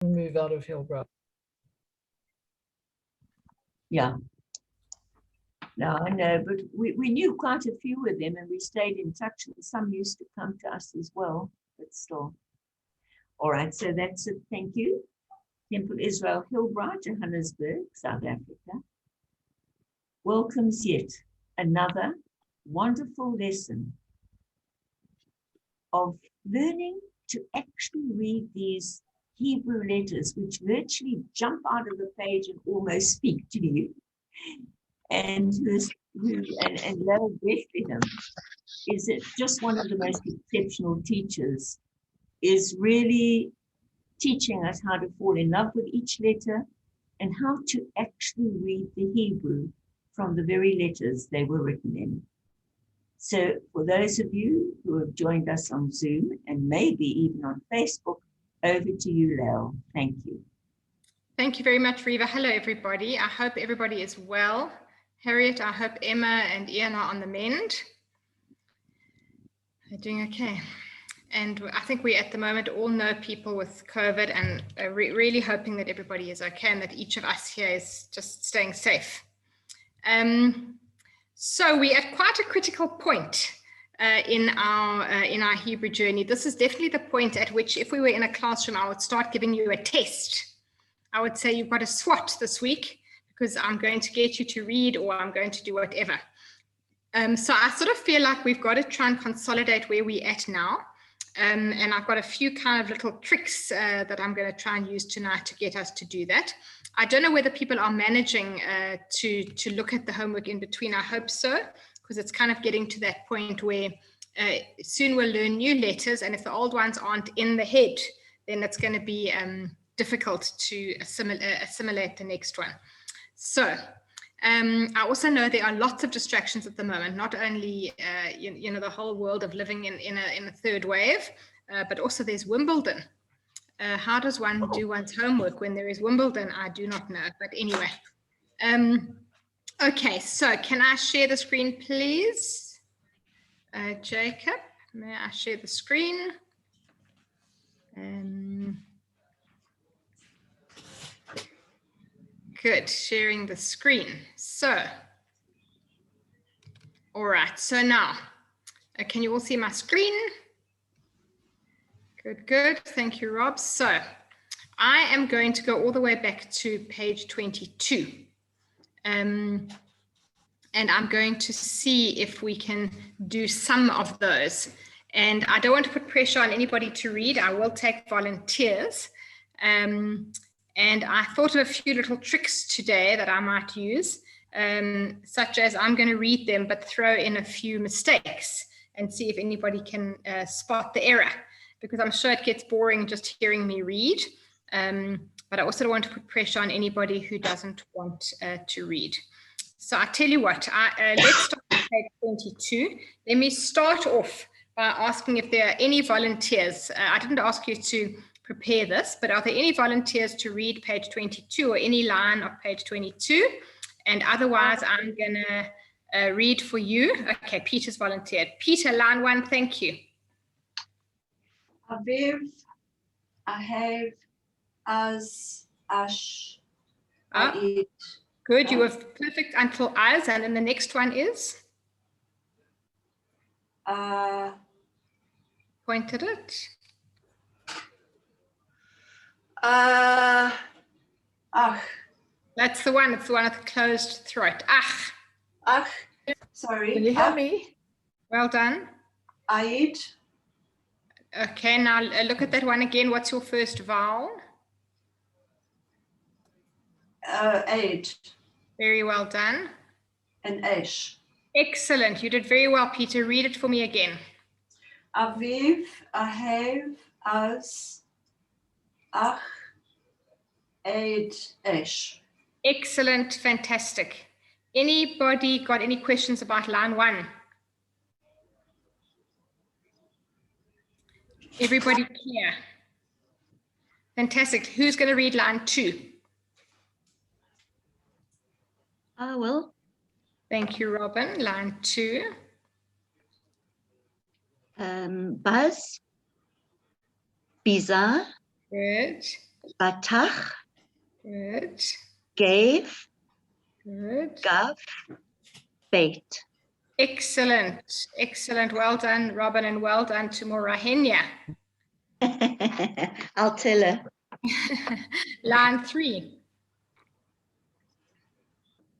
move out of Hillbrow. Yeah. No, I know, but we knew quite a few of them and we stayed in touch. And some used to come to us as well, but still. All right, so that's it. Thank you. Temple Israel Hillbrow, Johannesburg, South Africa, welcomes yet another wonderful lesson of learning to actually read these Hebrew letters, which virtually jump out of the page and almost speak to you. And Lel Bethlehem is just one of the most exceptional teachers, is really teaching us how to fall in love with each letter and how to actually read the Hebrew from the very letters they were written in. So for those of you who have joined us on Zoom and maybe even on Facebook, over to you, Lel. Thank you. Thank you very much, Riva. Hello, everybody. I hope everybody is well. Harriet, I hope Emma and Ian are on the mend. They're doing okay. And I think we at the moment all know people with COVID and are really hoping that everybody is okay and that each of us here is just staying safe. So we're at quite a critical point in our Hebrew journey. This is definitely the point at which if we were in a classroom, I would start giving you a test. I would say you've got a SWOT this week because I'm going to get you to read or I'm going to do whatever. So I sort of feel like we've got to try and consolidate where we're at now. And I've got a few kind of little tricks that I'm going to try and use tonight to get us to do that. I don't know whether people are managing to look at the homework in between. I hope so, because it's kind of getting to that point where soon we'll learn new letters. And if the old ones aren't in the head, then it's going to be difficult to assimilate the next one. So I also know there are lots of distractions at the moment, not only you know the whole world of living in a third wave, but also there's Wimbledon. How does one do one's homework when there is Wimbledon? I do not know, but anyway. Okay, so can I share the screen, please? Jacob, may I share the screen? Good, sharing the screen. So, all right, so now, can you all see my screen? Good, thank you, Rob. So, I am going to go all the way back to page 22. And I'm going to see if we can do some of those. And I don't want to put pressure on anybody to read. I will take volunteers. And I thought of a few little tricks today that I might use, such as I'm going to read them, but throw in a few mistakes and see if anybody can spot the error, because I'm sure it gets boring just hearing me read. But I also don't want to put pressure on anybody who doesn't want to read. So I tell you what, let's start on page 22. Let me start off by asking if there are any volunteers. I didn't ask you to prepare this, but are there any volunteers to read page 22 or any line of page 22? And otherwise, I'm going to read for you. Okay, Peter's volunteered. Peter, line 1, thank you. Aviv, Ahev, Az, Ash, Ait. Good, you were perfect until Az, and then the next one is? Pointed it. Ach. That's the one, it's the one with the closed throat. Ach. Ach, sorry. Can you hear me? Well done. Ait. Okay, now look at that one again. What's your first vowel? Ait. Very well done. And Esh. Excellent. You did very well, Peter. Read it for me again. Aviv, Ahev, Az, Ach, Ait, Esh. Excellent. Fantastic. Anybody got any questions about line 1? Everybody clear? Fantastic. Who's going to read line 2? I will. Thank you, Robin. Line 2. Buzz, Bizarre, Good. Batach, Good. gave, Good. gov, bait. Excellent. Excellent. Well done, Robin, and well done to Morahenia. I'll tell her. Line 3.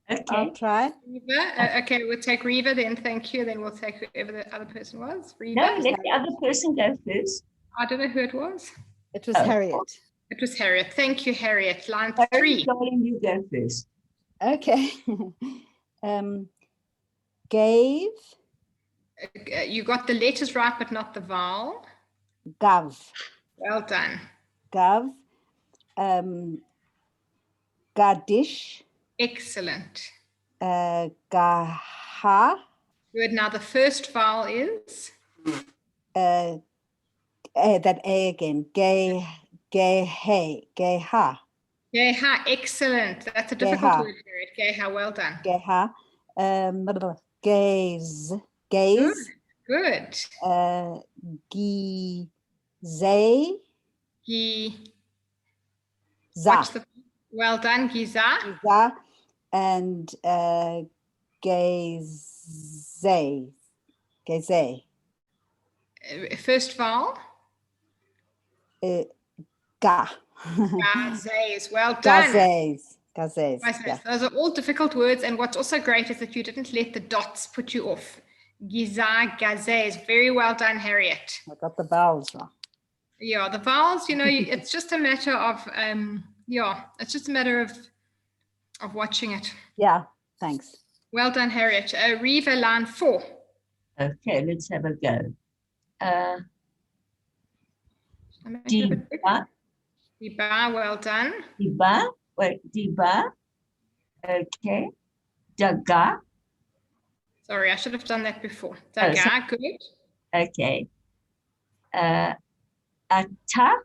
Okay. I'll try. Reva. Okay, we'll take Reva then. Thank you. Then we'll take whoever the other person was. Reva. No, let the other person go first. I don't know who it was. It was Oh. Harriet. It was Harriet. Thank you, Harriet. Line Harriet, 3. darling, you go first. Okay. Gave, You got the letters right, but not the vowel. gov, Well done. gov, gadish, Excellent. gaha, Good. Now the first vowel is that A again, gay, hey, geha, Geha. Excellent. That's a difficult Geha. word, Harriet. Geha. Well done. geha, gaze, gaze, Good. gize, Gi. za, What's the? Well done, Giza. za, and gaze, gaze, First vowel. ga, Gazes. Well done. gazes, gazes, Gazes. yeah. Those are all difficult words, and what's also great is that you didn't let the dots put you off. Giza, gazes. Very well done, Harriet. I got the vowels wrong. Yeah, the vowels, it's just a matter of, it's just a matter of watching it. Yeah, thanks. Well done, Harriet. Reva, line 4. Okay, let's have a go. Shall I make it a bit bigger? Diba, Diba, well done. diba, wait, diba. Okay. Daga, Sorry, I should have done that before. Oh, Daga, good. okay. Ata,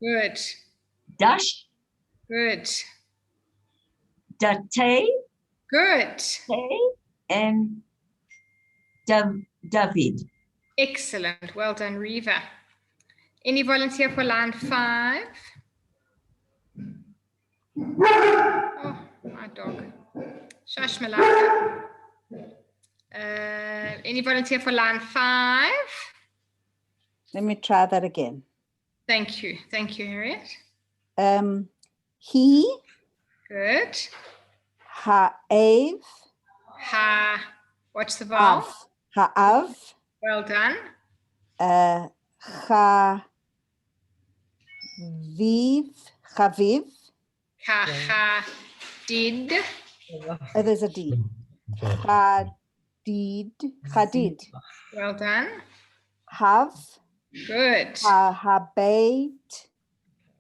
Good. dash, Good. date, Good. and David. Excellent. Well done, Reva. Any volunteer for line 5? Oh, my dog. Shush, Malaka. Any volunteer for line 5? Let me try that again. Thank you. Thank you, Harriet. He, Good. ha'av, Ha. What's the vowel? ha'av, Well done. chaviv, Ha. Ha. Did. oh, there's a D. Chadid, Well done. have, Good. habait,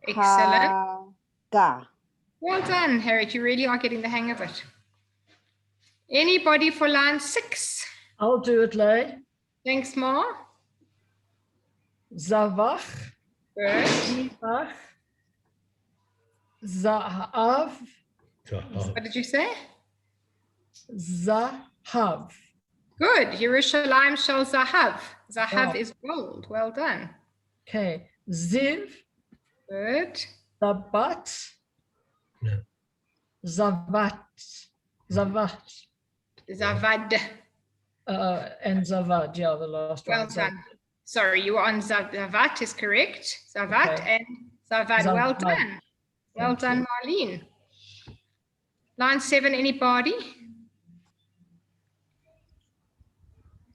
Excellent. ga. Well done, Harriet. You really are getting the hang of it. Anybody for line 6? I'll do it, Lay. Thanks, Ma. Zavach, Good. Zivach, Zahav, What did you say? Zahav. Good. Yerushalayim Shel Zahav. Zahav Wow. is gold. Well done. Okay. Ziv, Good. Zabat, Zavat, Zavat, Zavad. and Zavad. Yeah, the last Well one. done. Sorry, you were on Zavat is correct. Zavat Okay. and Zavad. Well Zavad. done. Well Thank done, Marlene. Line 7, anybody?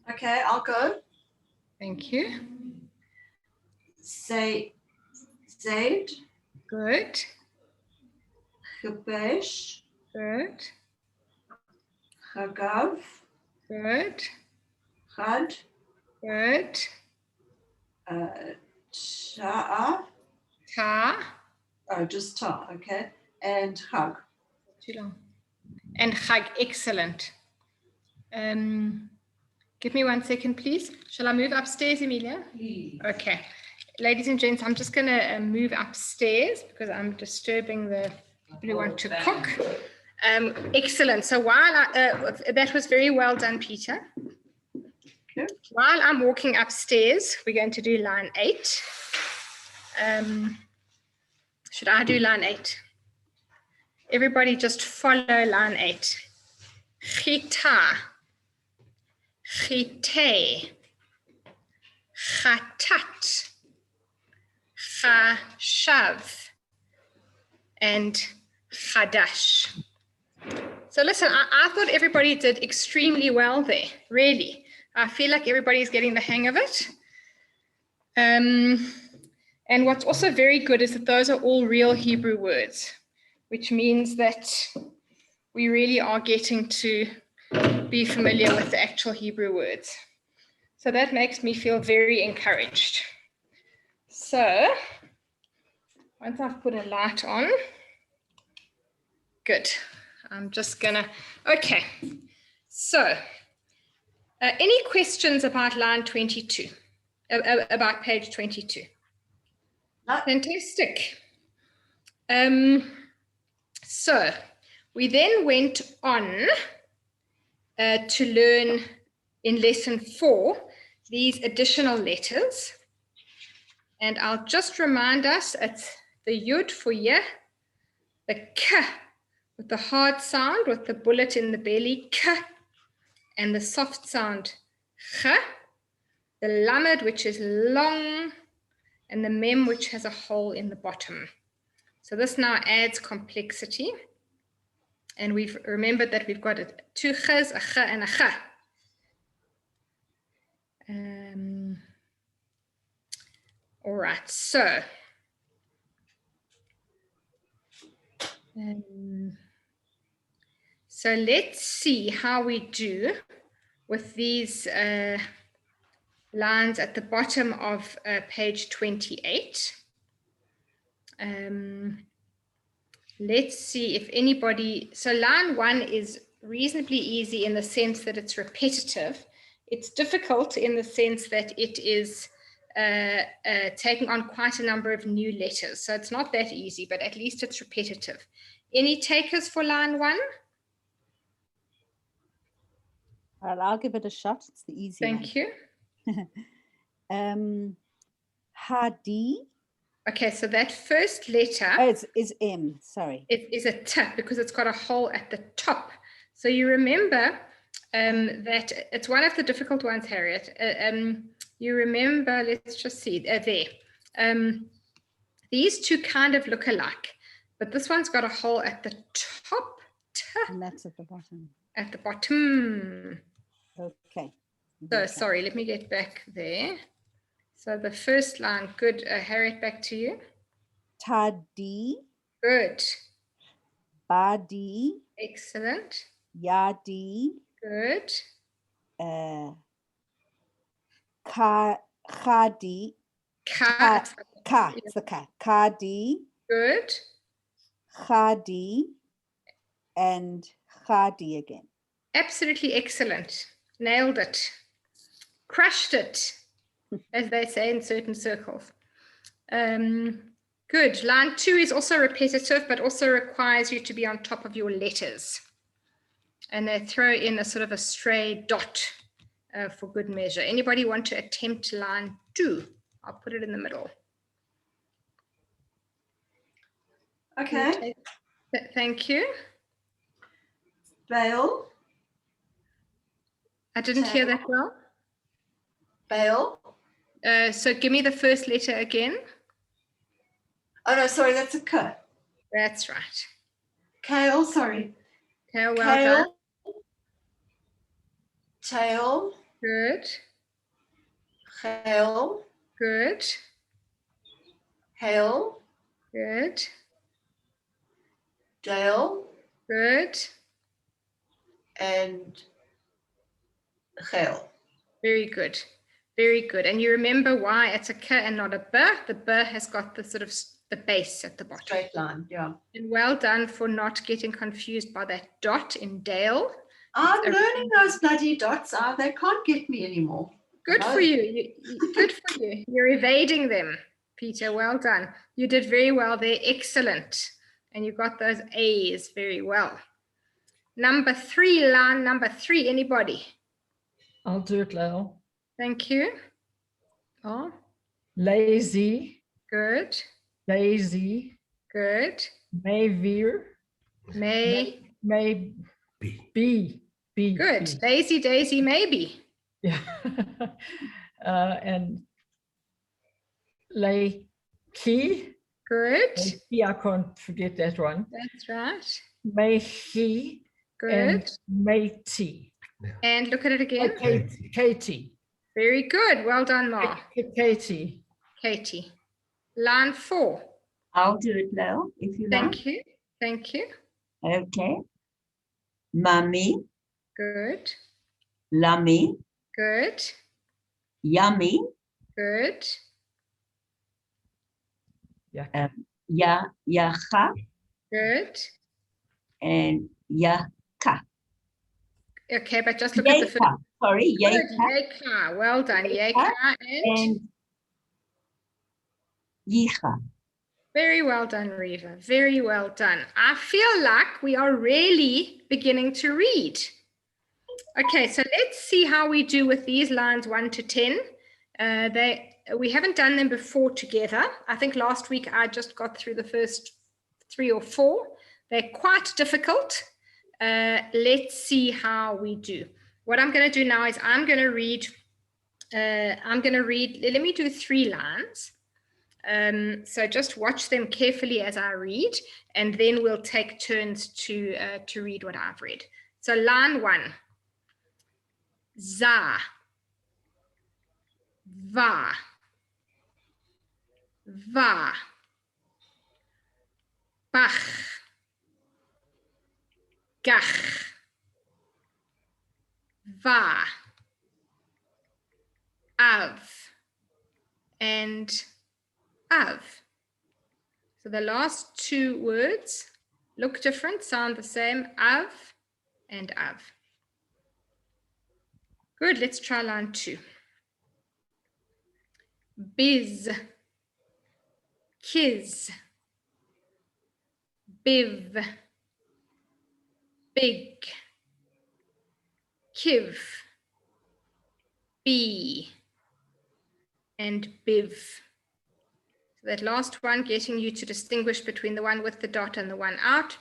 Okay, I'll go. Thank you. Say, Zaid, Good. Gebesh, Good. Chagav, Good. Chad, Good. Sha'a, Ta. oh, just Ta, okay, and Chag. Too long. And Chag, excellent. Give me 1 second, please. Shall I move upstairs, Emilia? Okay. Ladies and gents, I'm just going to move upstairs because I'm disturbing the people who want to cook. Excellent. So while that was very well done, Peter. Okay. While I'm walking upstairs, we're going to do line 8. Should I do line 8? Everybody just follow line 8. Gita, gite, chatat, chashav, and chadash. So listen, I thought everybody did extremely well there, really. I feel like everybody's getting the hang of it. And what's also very good is that those are all real Hebrew words, which means that we really are getting to be familiar with the actual Hebrew words. So that makes me feel very encouraged. So once I've put a light on, good. I'm just gonna, okay. So any questions about line 22, about page 22? No. Fantastic. So we then went on to learn in lesson 4 these additional letters. And I'll just remind us, it's the yud for yeah, the k with the hard sound with the bullet in the belly, k, and the soft sound, ch, the lamed, which is long, and the mem, which has a hole in the bottom. So this now adds complexity. And we've remembered that we've got 2 chs, a ch, and a ch. All right, so let's see how we do with these lines at the bottom of page 28. Let's see if anybody, so line 1 is reasonably easy in the sense that it's repetitive. It's difficult in the sense that it is taking on quite a number of new letters. So it's not that easy, but at least it's repetitive. Any takers for line 1? Well, I'll give it a shot. It's the easy Thank you. one. Hadi. Okay, so that first letter Oh, is M. Sorry. it is a T because it's got a hole at the top. So you remember that it's one of the difficult ones, Harriet. You remember, let's just see, there. These two kind of look alike, but this one's got a hole at the top, And that's at the bottom. at the bottom. Okay. So sorry, let me get back there. So the first line, good. Harriet, back to you. Tadi. Good. Badi. Excellent. Yadi. Good. Khadi. Ka. Ka. It's the ka. Khadi. Good. Khadi. And Khadi again. Absolutely excellent. Nailed it. Crushed it, as they say in certain circles. Good. Line 2 is also repetitive, but also requires you to be on top of your letters. And they throw in a sort of a stray dot for good measure. Anybody want to attempt line 2? I'll put it in the middle. Okay. Thank you. Bail. I didn't hear that well. Bail. So give me the first letter again. Oh no, sorry, that's a K. That's right. Kale, sorry. Okay, well done. Tail. Good. Hail. Good. Hail. Good. Dale. Good. And Hail. Very good. Very good. And you remember why it's a K and not a B? The B has got the sort of the base at the bottom. Straight line, yeah. And well done for not getting confused by that dot in Dale. I'm learning those bloody dots. They can't get me anymore. Good No. for you. Good for you. You're evading them, Peter. Well done. You did very well there. Excellent. And you got those A's very well. Number 3, line number 3. Anybody? I'll do it, Lyle. Thank you. Oh, Lazy, good. lazy, Good. May veer. May. May B. be. Good. be. Daisy, Daisy, maybe. Yeah. And lay key. Good. I can't forget that one. That's right. May he Good. and matey. And look at it again. Katie. Very good. Well done, Ma. Katie. Katie. Line 4. I'll do it now, if you like. Thank you. Thank you. Okay. Mummy, Good. lummy, Good. yummy, Good. Yeah. yacha, Good. and yaka. Okay, but just look at the first. Yaka, sorry, Good. yaka, Yeka. Well done. Yeka. Yeka and and yicha. very well done, Reva. Very well done. I feel like we are really beginning to read. Okay, so let's see how we do with these lines 1 to 10. We haven't done them before together. I think last week I just got through the first 3 or 4. They're quite difficult. Let's see how we do. What I'm going to do now is I'm going to read, let me do 3 lines. So just watch them carefully as I read, and then we'll take turns to read what I've read. So line 1. Za. Va. Va. Bach. Gach. Va. Av. And av. So the last 2 words look different, sound the same, av and av. Good, let's try line 2. Biz, kiz, biv, big, kiv, bee, and biv. So that last one getting you to distinguish between the one with the dot and the one out.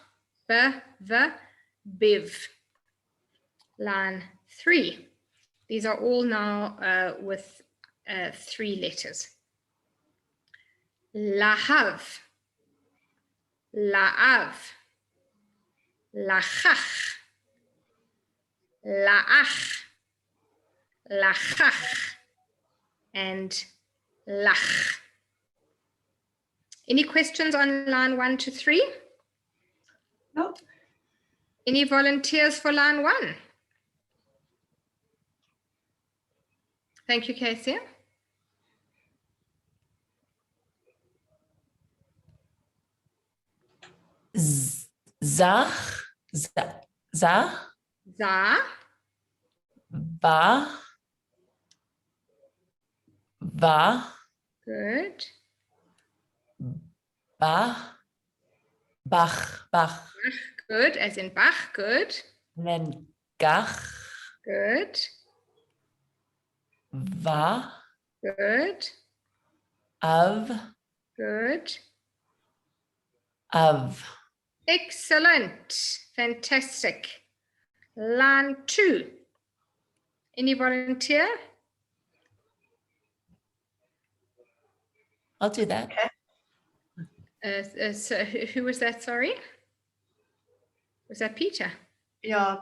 B, v, biv. Line 3. These are all now with 3 letters. Lahav, laav, lachach, laach, lachach, and lach. Any questions on line 1 to 3? No. Any volunteers for line 1? Thank you, Casey. Zach, za, Za, va, va, good. ba, bach, bach, Good, as in Bach, good. and then gach, Good, va, good, av, good. av. Excellent, fantastic. Line 2. Any volunteer? I'll do that. So who was that, sorry? Was that Peter? Yeah,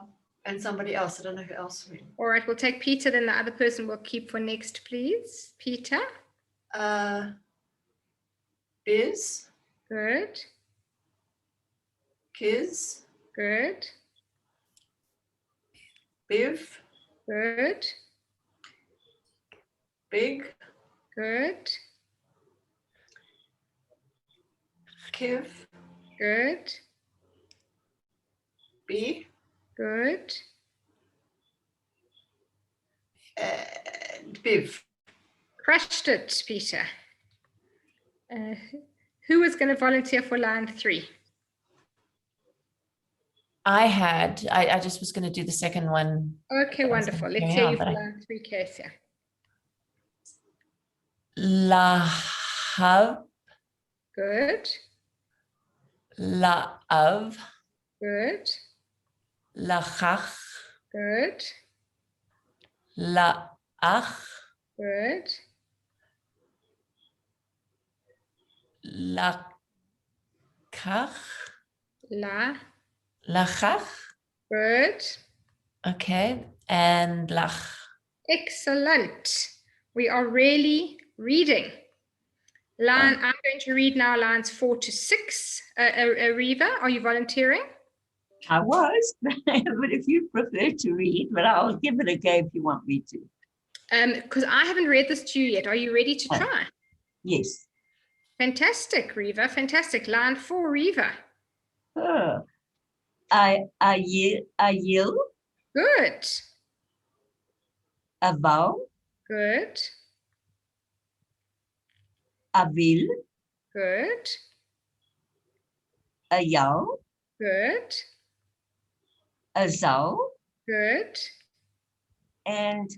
and somebody else. I don't know who else. All right, we'll take Peter, then the other person we'll keep for next, please. Peter, Biz, good, kiz, good, biv, good, big, good, kiv, good, bee, good. and biv. Crushed it, Peter. Who was going to volunteer for line 3? I just was going to do the second one. Okay, That was wonderful. gonna Let's carry hear on, you for but I- line 3, Casey. Lahav, Good, la'av, Good. lachach, Good. la'ach, Good. lakach, La. lachach. Good. Okay, and lach. Excellent. We are really reading. I'm going to read now lines 4 to 6. Reva, are you volunteering? I was, but if you prefer to read, but I'll give it a go if you want me to. Because I haven't read this to you yet. Are you ready to Oh. try? Yes. Fantastic, Reva. Fantastic. Line 4, Reva. Ayil, Good. aval, Good. avil, Good. ayal, Good. azal, Good. and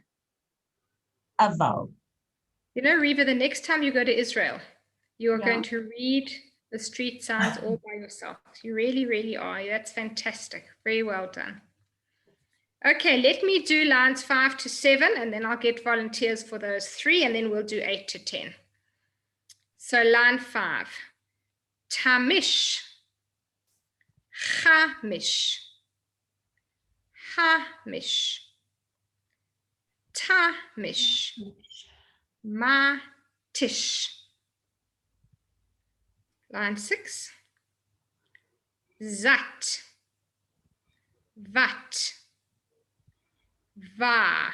aval. You know, Reva, the next time you go to Israel, you are Yeah. going to read the street signs all by yourself. You really, really are. That's fantastic. Very well done. Okay, let me do lines 5 to 7, and then I'll get volunteers for those 3, and then we'll do 8 to 10. So line 5. Tamish. Chamish. Hamish. Tamish. Matish. Line 6. Zat. Vat. Va.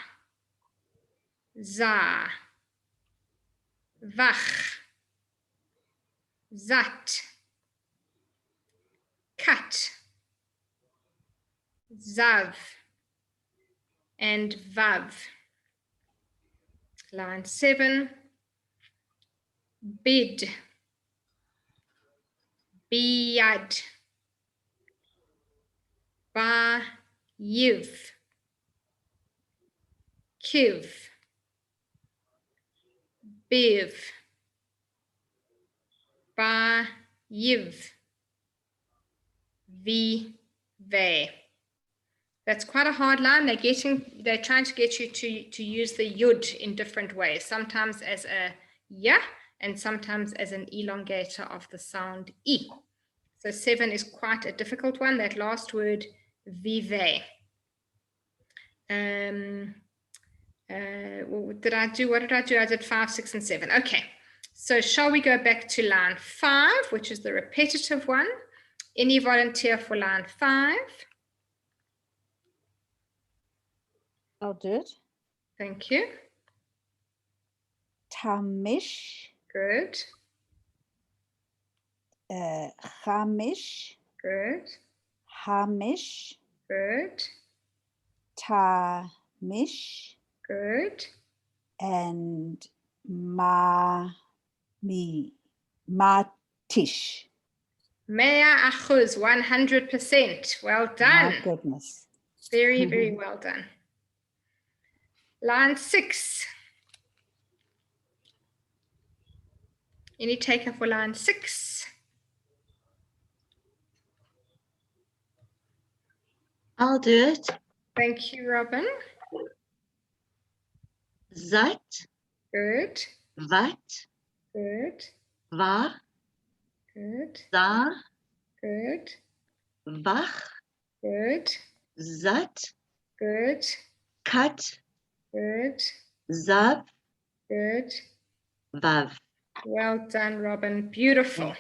Za. Vach. Zat. Kat. Zav. And Vav. Line 7. Bid. Biyad. Ba. Yiv. Kiv. Biv. Ba. Yiv. Vi. Ve. That's quite a hard line. They're trying to get you to use the yud in different ways, sometimes as a ya and sometimes as an elongator of the sound e. So 7 is quite a difficult one. That last word, vive. What did I do? I did 5, 6, and 7. Okay. So shall we go back to line 5, which is the repetitive one? Any volunteer for line 5? I'll do it. Thank you. Tamish, Good. Chamish, Good. Hamish, Good. Tamish, Good. and Matish. 100%. 100%. Well done. My goodness. Very, very well done. Line 6. Any taker for line 6? I'll do it. Thank you, Robin. Zat, Good. vat, Good. va, Good. za, Good. vach, Good. zat, Good. kat, Good. zav, Good. vav. Well done, Robin. Beautiful.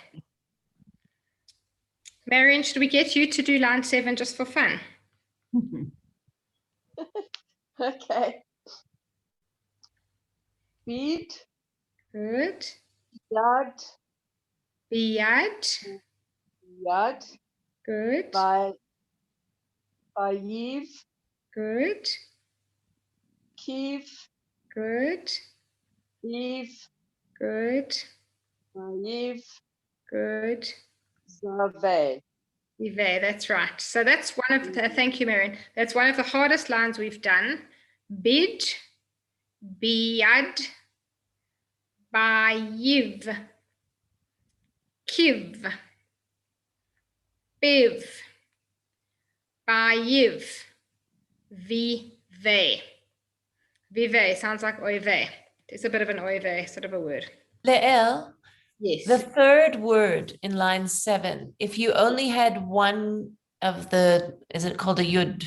Marion, should we get you to do line 7 just for fun? Okay. Beat, Good. yard, Biyad. yard, Good. Bayiv, Good. Kiv, Good. Eve, Good. Bayiv, Good. Zave. Ive, that's right. So that's one of the, thank you, Marion. That's one of the hardest lines we've done. Bid, biyad, bayiv, kiv, Biv. Bayiv. Vive. Vive sounds like oive. It's a bit of an oive sort of a word. Le'el, Yes. the third word in line 7, if you only had one of the, is it called a yud?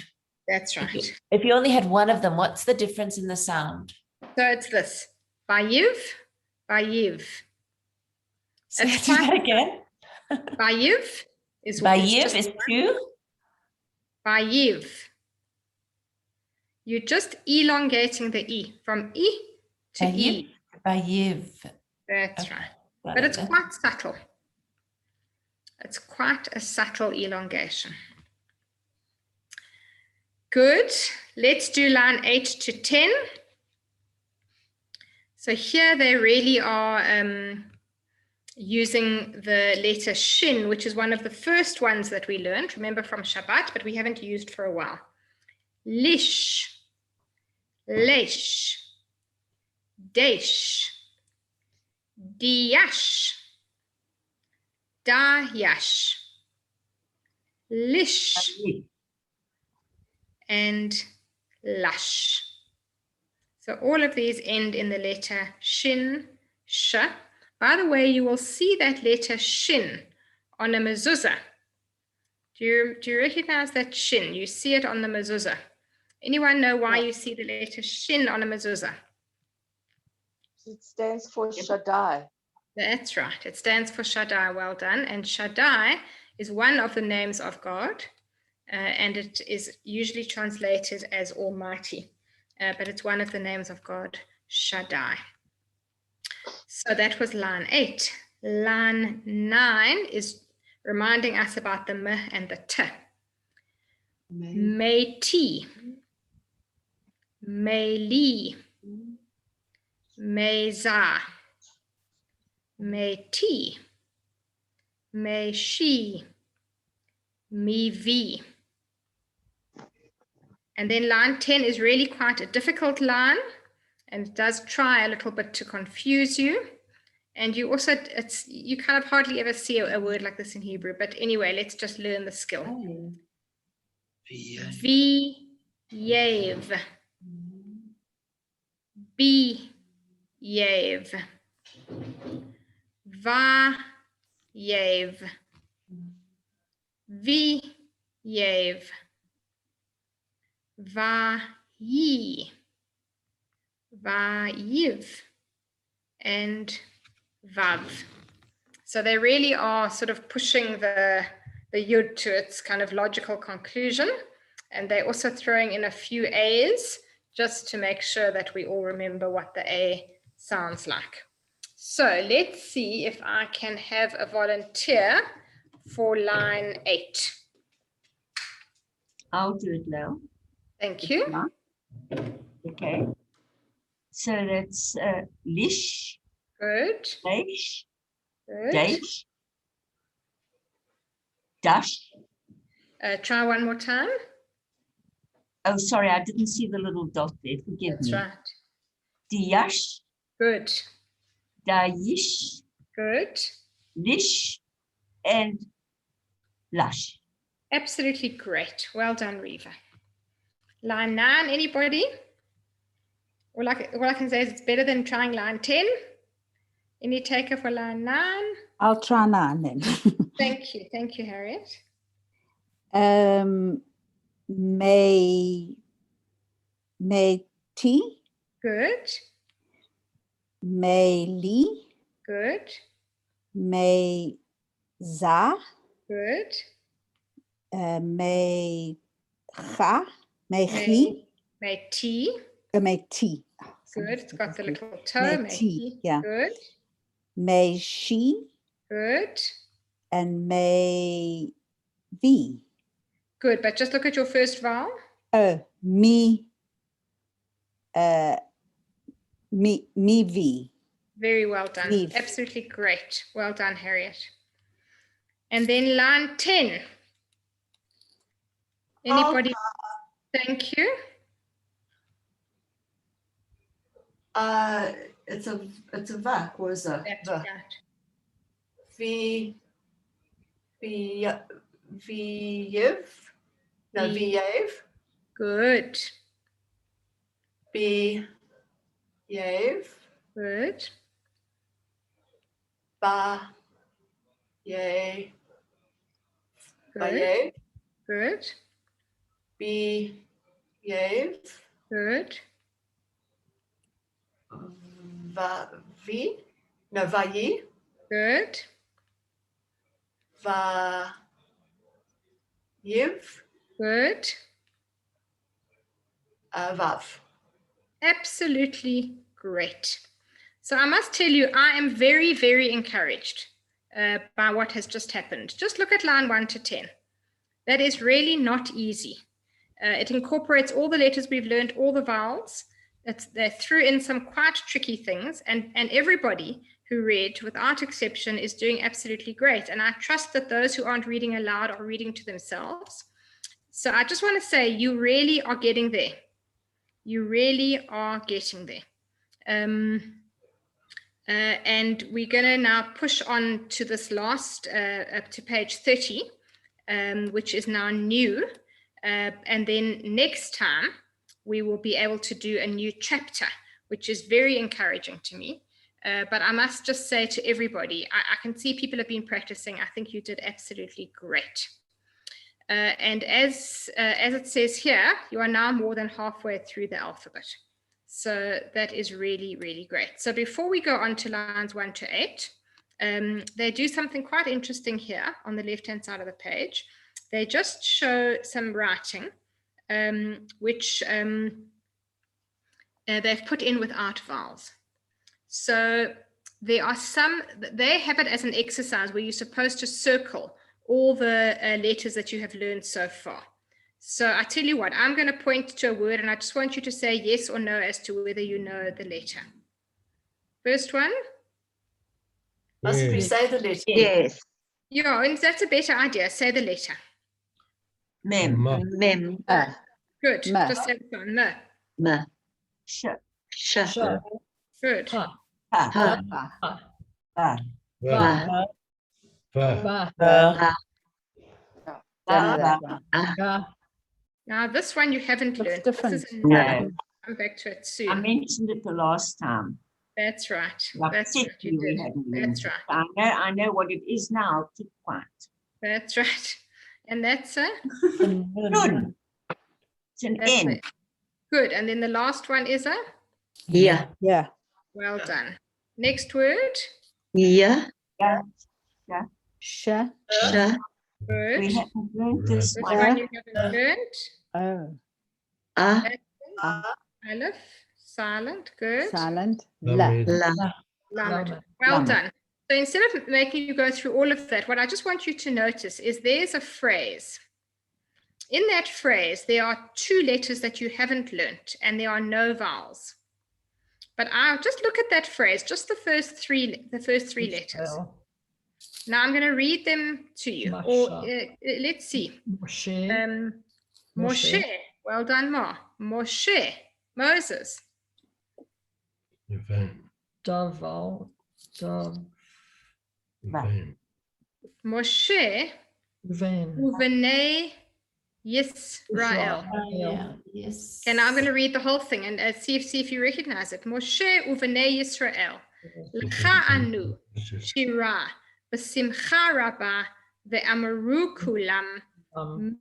That's right. If you only had one of them, what's the difference in the sound? So it's this. Bayiv. Bayiv. Say It's do that quite- again. Bayiv is Bayiv just is 2. Bayiv. You're just elongating the E from E to E. Bayiv. That's Okay. right. Got But it it's then. quite subtle. It's quite a subtle elongation. Good. Let's do line 8 to 10. So here they really are using the letter shin, which is one of the first ones that we learned, remember from Shabbat, but we haven't used for a while. Lish, lesh, desh, diash, dayash, lish, and lush. So all of these end in the letter shin, sh. By the way, you will see that letter shin on a mezuzah. Do you recognize that shin? You see it on the mezuzah. Anyone know why you see the letter shin on a mezuzah? It stands for Shaddai. That's right. It stands for Shaddai. Well done. And Shaddai is one of the names of God, and it is usually translated as Almighty, but it's one of the names of God, Shaddai. So that was line 8. Line 9 is reminding us about the m and the t. Meiti, meili, meza, meiti, meshi, mivi. And then line 10 is really quite a difficult line, and it does try a little bit to confuse you. And you also, you kind of hardly ever see a word like this in Hebrew. But anyway, let's just learn the skill. V-yev. B-yev. Va-yev. V-yev. Va-yi. Va-yiv. And Vav. So they really are sort of pushing the yud to its kind of logical conclusion. And they're also throwing in a few A's just to make sure that we all remember what the A sounds like. So let's see if I can have a volunteer for line 8. I'll do it now. Thank you. Okay. So that's lish, Good. dash, Good. dash, dash. Try one more time. Oh, sorry, I didn't see the little dot there. Forgive That's me. right. Diash, Good. dayish, Good. lish, and lush. Absolutely great. Well done, Reva. Line 9, anybody? All I can say is it's better than trying line 10. Any taker for line 9? I'll try 9 then. Thank you, Harriet. May tea, Good, may li, good, may za, good. may cha, may chi, May tea. may tea. Oh, Good. It's got the little toe. May May tea, tea. yeah. Good, May she good, and may v. good. But just look at your first vowel. Oh, me v. Very well done. Leave. Absolutely great. Well done, Harriet. And then line 10. Anybody? Thank you. It's a vac, what is that? That's Va. right. Viev. No, V- Viev. Good. Beyev. Good. Ba. Yay. Good. Bayev. Good. Beyev. Good. Vi. No, Vayi. Good. Vayev. Good. Vav. Absolutely great. So I must tell you, I am very, very encouraged by what has just happened. Just look at line 1 to 10. That is really not easy. It incorporates all the letters we've learned, all the vowels. They threw in some quite tricky things, and everybody who read, without exception, is doing absolutely great. And I trust that those who aren't reading aloud are reading to themselves. So I just want to say, you really are getting there. You really are getting there. And we're going to now push on to this last, up to page 30, which is now new. And then next time, we will be able to do a new chapter, which is very encouraging to me. But I must just say to everybody, I can see people have been practicing. I think you did absolutely great. And as it says here, you are now more than halfway through the alphabet. So that is really, really great. So before we go on to lines 1 to 8, they do something quite interesting here on the left-hand side of the page. They just show some writing, which they've put in without vowels. So there are some, they have it as an exercise where you're supposed to circle all the letters that you have learned so far. So I tell you what, I'm going to point to a word and I just want you to say yes or no as to whether you know the letter. First one? Must we say the letter? Yes. Yeah, and that's a better idea. Say the letter. Mem. Mem. Good. Ma. Just say the one. No. Ma. Sh. Sh. Good. Ha. Ha. Ba. Va. Ba. Va. Ga. Now this one you haven't What's learned. different? This is a No. I'll come back to it I soon. mentioned it the last time. That's right. Like That's right. Seti, You we did. hadn't learned That's it. right. I know what it is now. Keep quiet. That's right. And that's a Good. It's an that's N. it. Good. And then the last one is a Yeah. Yeah. well done. Next word. Yeah. Sh. Sh. Good. We haven't learned this This one. one you haven't learned. Oh. A. Aleph. Silent. Good. Silent. La. La. Lamed. Well Lamed. done. So instead of making you go through all of that, what I just want you to notice is there's a phrase. In that phrase, there are 2 letters that you haven't learnt, and there are no vowels. But I'll just look at that phrase, just the first three letters. Now I'm going to read them to you. Or let's see. Moshe. Moshe. Well done, Ma. Moshe. Moses. Daval. Moshe. Ven. Uvenei Yisrael. Yeah. Yes. And I'm going to read the whole thing and see if you recognize it. Moshe uvenei Yisrael. Lecha anu shira v'simcha rabba ve'amaru kulam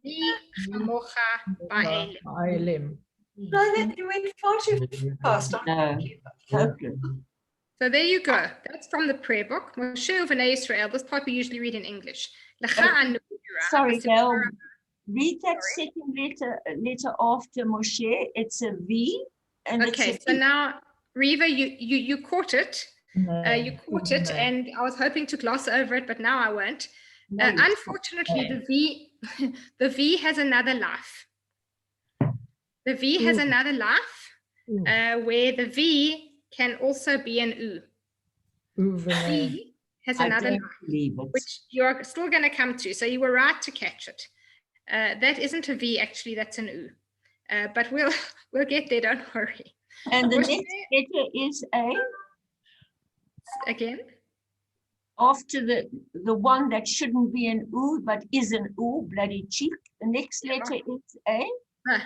mi chamocha ba'elim. Ba'elim. No, that you went far too fast. No. Totally. So there you go. That's from the prayer book. Moshe uvenei Yisrael. This part we usually read in English. Lecha anu shira Sorry, v'simcha Gail. rabba. Read that second letter after Moshe. It's a V. And Okay, it's so a now Reva, you caught it. You caught it, No. and I was hoping to gloss over it, but now I won't. No, you- Unfortunately, the V has another life. The V has another life, Ooh. where the V can also be an U. Uvene. V has I another don't life, believe it. which you're still going to come to. So you were right to catch it. That isn't a V, actually, that's an U. But we'll get there, don't worry. And the Moshe- next letter is a Again, after the one that shouldn't be an oo, but is an oo, bloody cheek. The next letter is a, Va.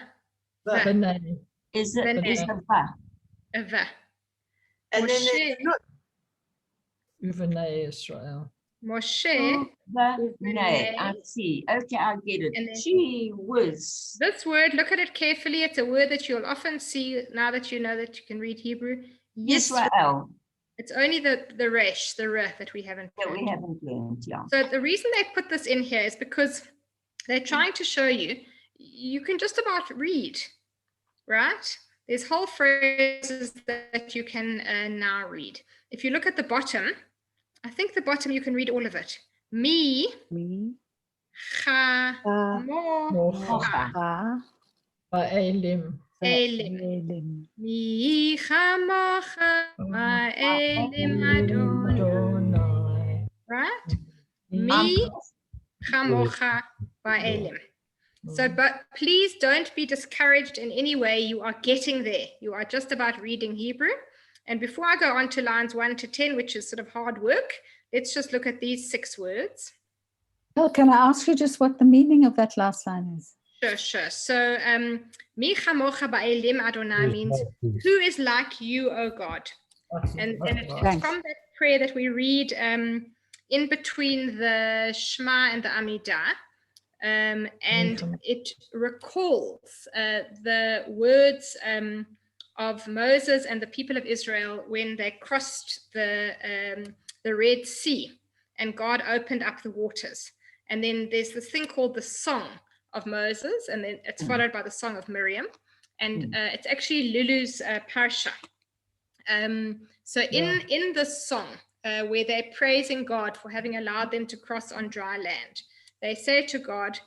Benay. is a Benay. va. A va. And then Moshe. there's not Uvenay Israel. Moshe. Nay, I see. Okay, I get And it. then- Gee whiz. This word, look at it carefully. It's a word that you'll often see now that you know that you can read Hebrew. Yisrael, It's only the resh, the re that we haven't that we learned. haven't learned, yeah. So the reason they put this in here is because they're trying to show you, you can just about read, right? There's whole phrases that you can now read. If you look at the bottom, I think the bottom you can read all of it. Mi, Me. cha, mo, Mocha. Ha. Ba'elim. elim. Elim. Mi, cha, mo, cha, elim, Adonai. Adonai. Right? Mi, cha, mo, cha, elim. So, but please don't be discouraged in any way. You are getting there. You are just about reading Hebrew. And before I go on to lines 1 to 10, which is sort of hard work, let's just look at these 6 words. Well, can I ask you just what the meaning of that last line is? Sure. So, Mi chamocha ba'elim Adonai means, who is like you, O God? And it's Thanks. from that prayer that we read in between the Shema and the Amidah. And it recalls the words of Moses and the people of Israel when they crossed the Red Sea and God opened up the waters. And then there's this thing called the Song of Moses, and then it's followed by the Song of Miriam. And it's actually Lulu's parsha. So in this song, where they're praising God for having allowed them to cross on dry land, they say to God,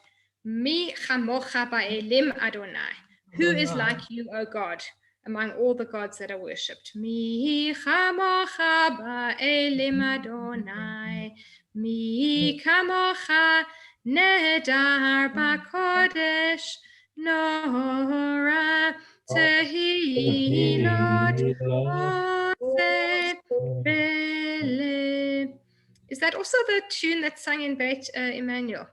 Mi chamocha ba'elim Adonai, who is like you, O God, among all the gods that are worshipped. Mi chamocha ba'elim Adonai, mi kamocha nedar ba'kodesh, nora tehilot oseh bele. Is that also the tune that's sung in Beit Emmanuel?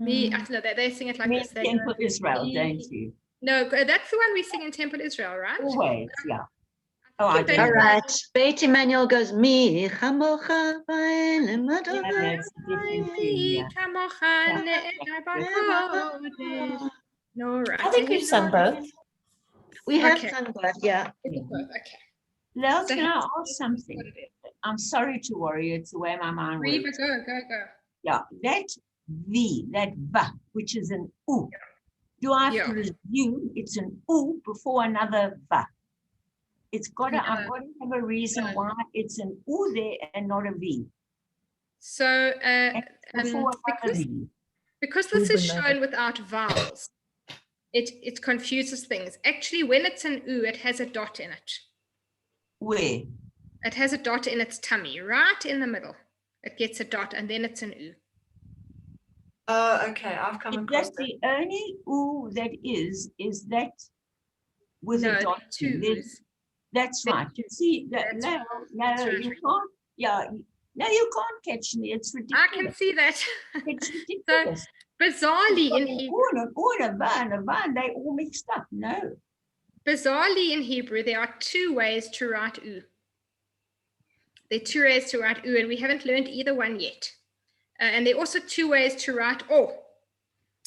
Me, I don't know, they sing it like Me this. They Temple go, Israel, "Me-" don't you? No, that's the one we sing in Temple Israel, right? Always, yeah. Oh, I think don't All know. right. Beit Emmanuel goes, Mi chamocha ba'elim Yeah, Adonai. that's a different tune, Mi yeah. kamocha Yeah. ne'er ba'kodesh, nora I think we've sung both. We have Okay. sung both, yeah. Okay. Lel, So can I how- ask something? I'm sorry to worry, it's the way my mind Reva, works. go. Yeah, that V, that va, which is an oo. Do I have to assume it's an oo before another va? It's got to, I've got to have a reason No. why it's an oo there and not a V. So Before another because, V. because this is Ubenai. shown without vowels, it confuses things. Actually, when it's an oo, it has a dot in it. Where? It has a dot in its tummy, right in the middle. It gets a dot, and then it's an oo. Oh, okay. I've come across That's that. the only oo that is that with No, a dot. two There's- oos. That's There- right. You see, that, That's no, right. no, That's you right. can't, yeah, no, you can't catch me. It's I ridiculous. can see that. It's ridiculous. Bizarrely in Hebrew, All a van, they all mixed up. No. there are 2 ways to write oo. There are 2 ways to write oo, and we haven't learned either one yet. And there are also 2 ways to write o.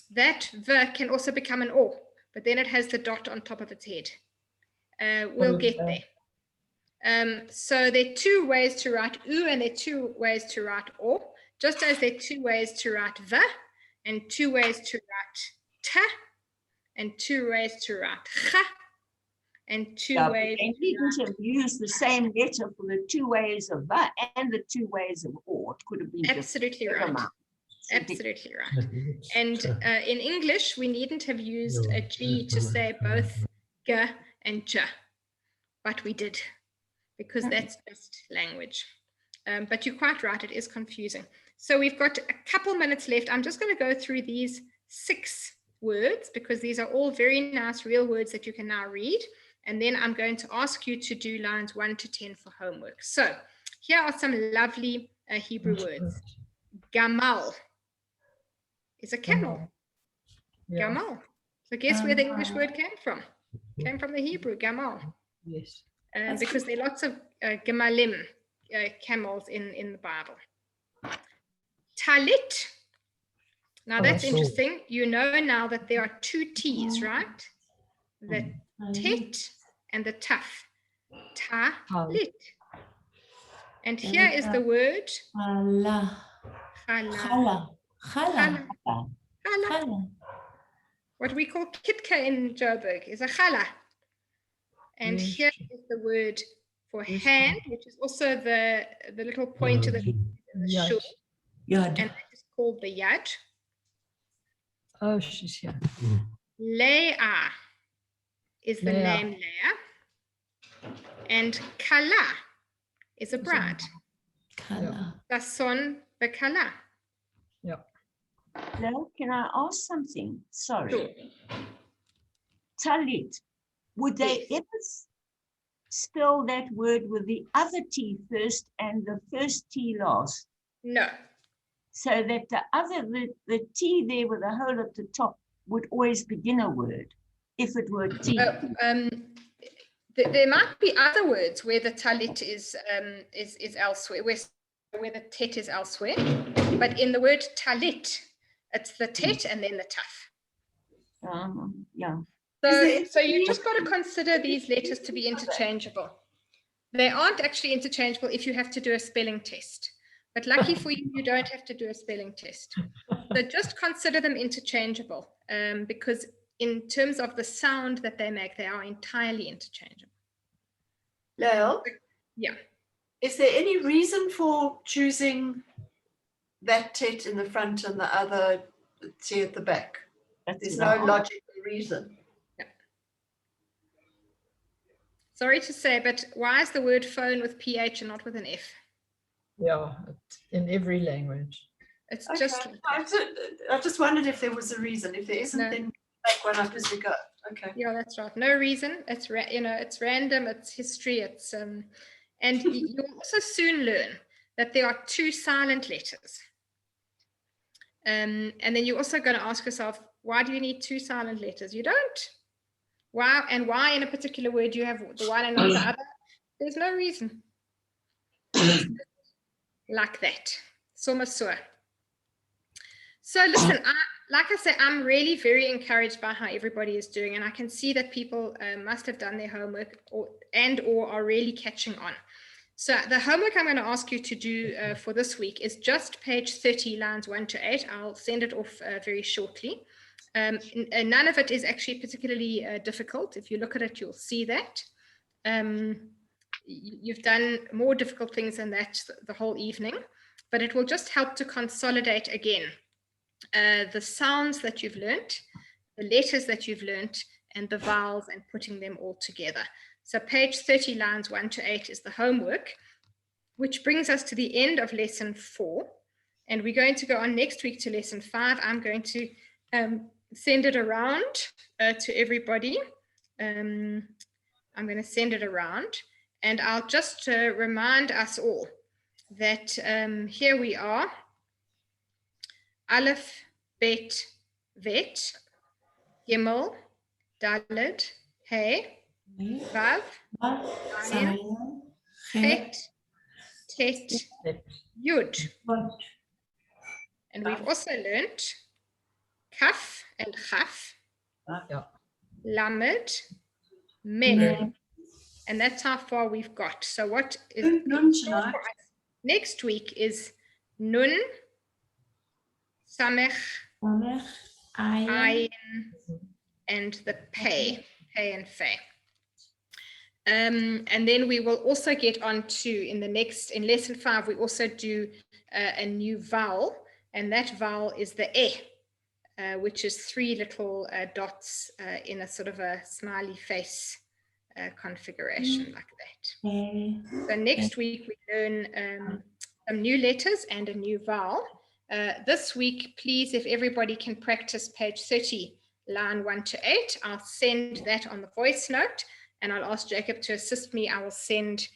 That v can also become an o, but then it has the dot on top of its head. We'll get there. So there are 2 ways to write oo, and there are 2 ways to write o, just as there are 2 ways to write v, and 2 ways to write ta, and 2 ways to write cha, and 2 Yeah, but ways they to needn't have used the same letter for the 2 ways of va and the 2 ways of or. It could have been absolutely Never right. mind. It's ridiculous. Absolutely right. And in English, we needn't have used a G to say both g and j, but we did, because that's just language. But you're quite right, it is confusing. So we've got a couple minutes left. I'm just going to go through these 6 words, because these are all very nice real words that you can now read. And then I'm going to ask you to do lines 1 to 10 for homework. So here are some lovely Hebrew words. Gamal is a camel. Yeah. Gamal. So guess where the English word came from? Came from the Hebrew, gamal. Yes. Because there are lots of gemalim, camels in the Bible. Talit. Now Oh, that's I saw. interesting. You know now that there are two T's, right? The tet and the taf. Talit. And here is the word Chala. chala. Chala. Chala. Chala. Chala. What we call kitka in Joburg is a chala. And Yes. here is the word for hand, which is also the little pointer that we use in the Yad. shul, Yod. and that is called the yad. Oh, she's here. Leah is the Leah. name Leah. And Kala is a bride. Chala. Sason Bekala. Yeah. Now, can I ask something? Sorry. Sure. Talit. Would they Yes. ever spell that word with the other T first and the first T last? No. So that the T there with a hole at the top would always begin a word, if it were T. There might be other words where the talit is elsewhere, where the tet is elsewhere. But in the word talit, it's the tet and then the taf. Yeah. So you just got to consider these letters to be interchangeable. They aren't actually interchangeable if you have to do a spelling test. But lucky for you, you don't have to do a spelling test. So just consider them interchangeable because in terms of the sound that they make, they are entirely interchangeable. Lael, Yeah. is there any reason for choosing that tet in the front and the other T at the back? There's no logical reason. Sorry to say, but why is the word phone with PH and not with an F? Yeah. In every language. It's Okay. just like that. I just wondered if there was a reason. If there isn't, No. then make one up as we go. Okay. Yeah, that's right. No reason. It's it's random. It's history. It's and you'll also soon learn that there are two silent letters. And then you're also going to ask yourself, why do you need two silent letters? You don't. Why and why in a particular word you have the one and not the other? There's no reason. Like that. Somasua. So listen, like I say, I'm really very encouraged by how everybody is doing, and I can see that people must have done their homework or are really catching on. So the homework I'm going to ask you to do for this week is just page 30, lines 1 to 8. I'll send it off very shortly. And none of it is actually particularly difficult. If you look at it, you'll see that. You've done more difficult things than that the whole evening, but it will just help to consolidate again the sounds that you've learnt, the letters that you've learnt, and the vowels, and putting them all together. So page 30, lines 1 to 8 is the homework, which brings us to the end of lesson 4. And we're going to go on next week to lesson 5. I'm going to send it around to everybody. I'm going to send it around, and I'll just remind us all that here we are. Aleph, Bet, Vet, Gimel, Dalet, Hey, Vav, Ayin, Het, Tet, Yud. And we've also learnt Kaf and Chaf, Yeah. Lamed, Mem. And that's how far we've got. So what is Nun tonight. next week is Nun, Samech, Ayin, and the Pei and Fe. And then we will also get on to, in lesson 5, we also do a new vowel, and that vowel is the E, which is 3 little dots in a sort of a smiley face configuration like that. So next week we learn some new letters and a new vowel. This week, please, if everybody can practice page 30, line 1 to 8, I'll send that on the voice note, and I'll ask Jacob to assist me. I will send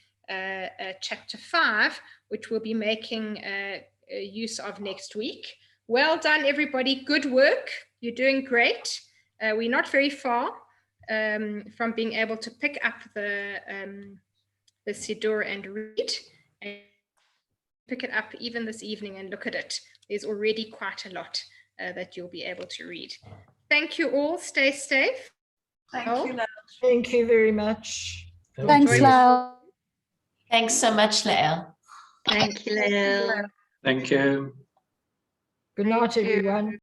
chapter 5, which we'll be making use of next week. Well done, everybody. Good work. You're doing great. We're not very far from being able to pick up the Siddur and read. And pick it up even this evening and look at it. There's already quite a lot that you'll be able to read. Thank you all. Stay safe. Thank Oh. you, Lael. Thank you very much. Thanks, Enjoy. Lau. Thanks so much, Lael. Thank you, Lil. Thank you. Good night, Thank you. everyone.